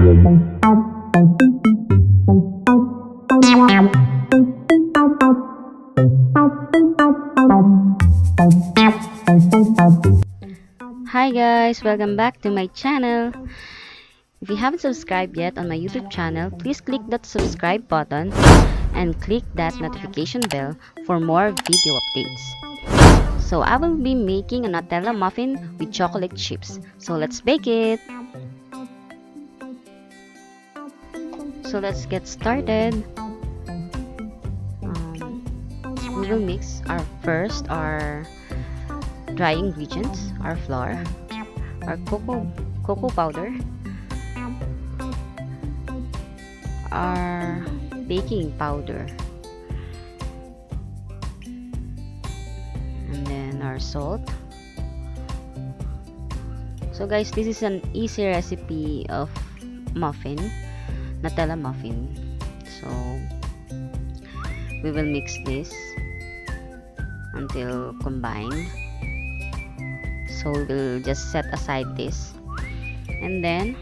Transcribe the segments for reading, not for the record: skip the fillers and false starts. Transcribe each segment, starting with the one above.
Hi guys, welcome back to my channel. If you haven't subscribed yet on my YouTube channel, please click that subscribe button and click that notification bell for more video updates. So I will be making a Nutella muffin with chocolate chips. So let's bake it. So let's get started. We will mix our dry ingredients, our flour, our cocoa powder, our baking powder, and then our salt. So guys, this is an easy recipe of muffin, Nutella muffin. So we will mix this until combined. So we'll just set aside this, and then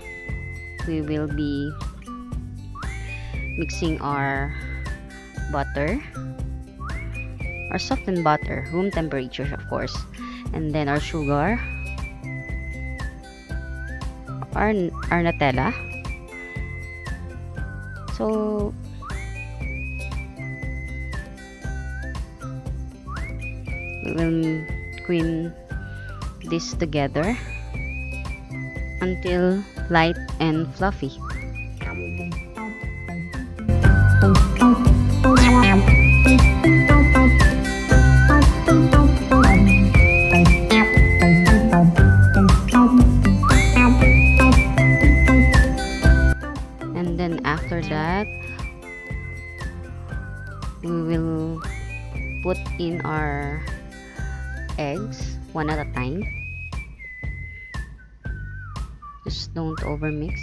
we will be mixing our butter, our softened butter, room temperature of course, and then our sugar, our Nutella. So we will cream this together until light and fluffy. And then after that, we will put in our eggs one at a time. Just don't overmix.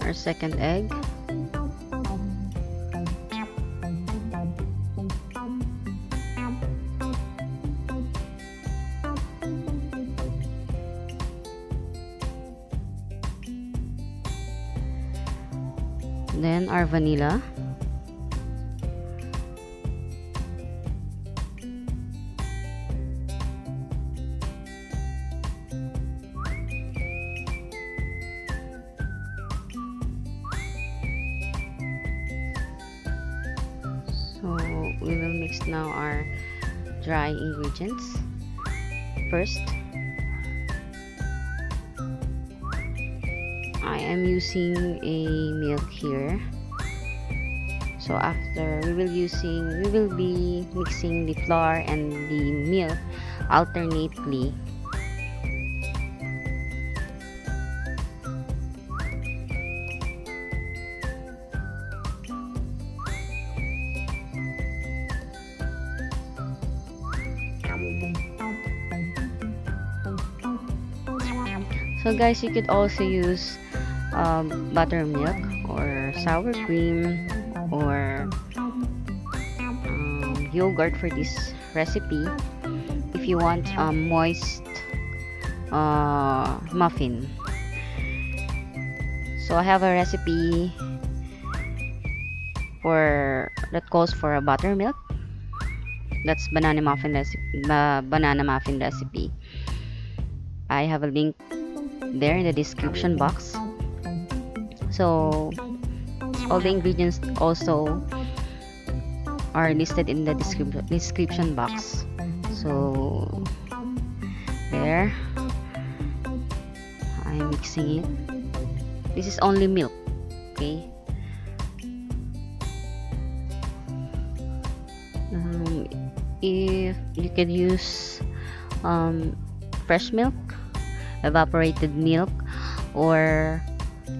Our second egg. Then our vanilla. So we will mix now our dry ingredients. First, I am using a milk here. So after we will be mixing the flour and the milk alternately. So guys, you could also use buttermilk or sour cream or yogurt for this recipe if you want a moist muffin. So I have a recipe that calls for a buttermilk. That's banana muffin recipe. I have a link there in the description box. So all the ingredients also are listed in the description box. So there, I'm mixing it. This is only milk, okay? If you could use fresh milk, evaporated milk, or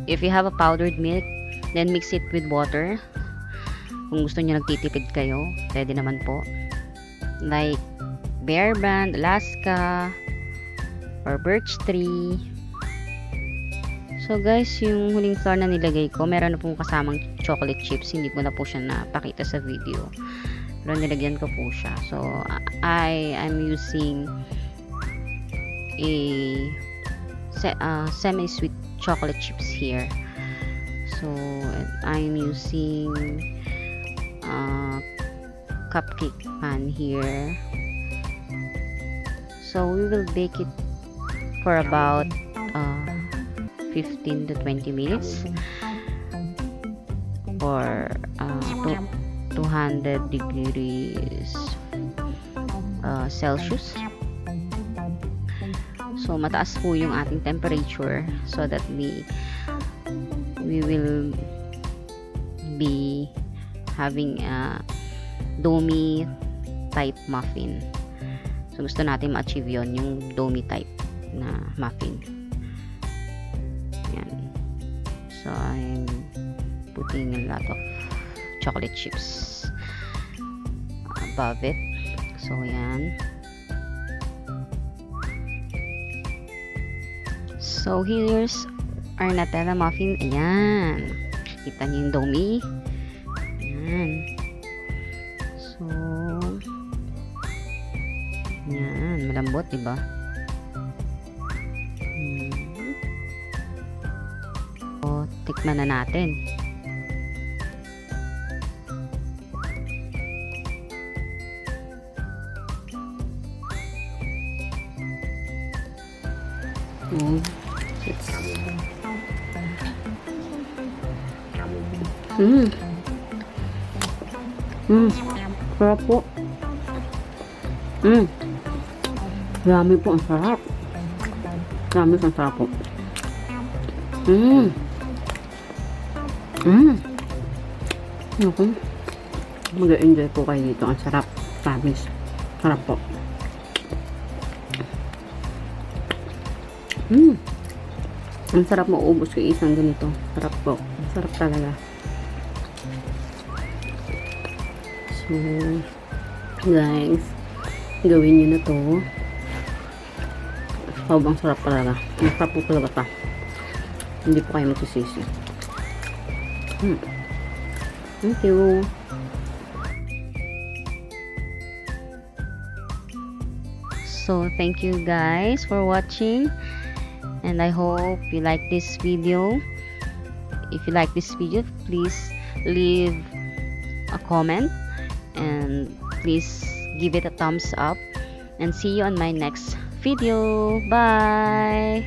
if you have a powdered milk, then mix it with water. Kung gusto niyo nagtitipid kayo, pwede naman po. Like Bear Brand, Alaska, or Birch Tree. So guys, yung huling flour na nilagay ko, meron na pong kasamang chocolate chips. Hindi ko na po siya napakita sa video. Pero nilagyan ko po siya. So, I am using a semi-sweet chocolate chips here. So, I'm using cupcake pan here. So, we will bake it for about 15 to 20 minutes for 200 degrees Celsius. So mataas po yung ating temperature so that we will be having a doughy type muffin. So gusto natin ma-achieve yon, yung doughy type na muffin. Yan. So I'm putting a lot of chocolate chips above it. So yan. So here's our Nutella muffin. Ayan. Kita niyo yung doughy. Ayan. So yan, malambot, diba? So tikman na natin. Sarap po. Yummy po, ang sarap. Yummy, ang sarap po. Okay. Mag-enjoy po kayo dito. Ang sarap. Promise. Sarap po. Ang sarap, mauubos ko isang ganito. Sarap po. Sarap talaga. So, guys, gawin nyo na to. Sobrang sarap talaga. Ang sarap po talaga ta. Hindi po kayo magsisisi. Thank you. So thank you guys for watching, and I hope you like this video. If you like this video, please leave a comment and please give it a thumbs up, and see you on my next video. Bye.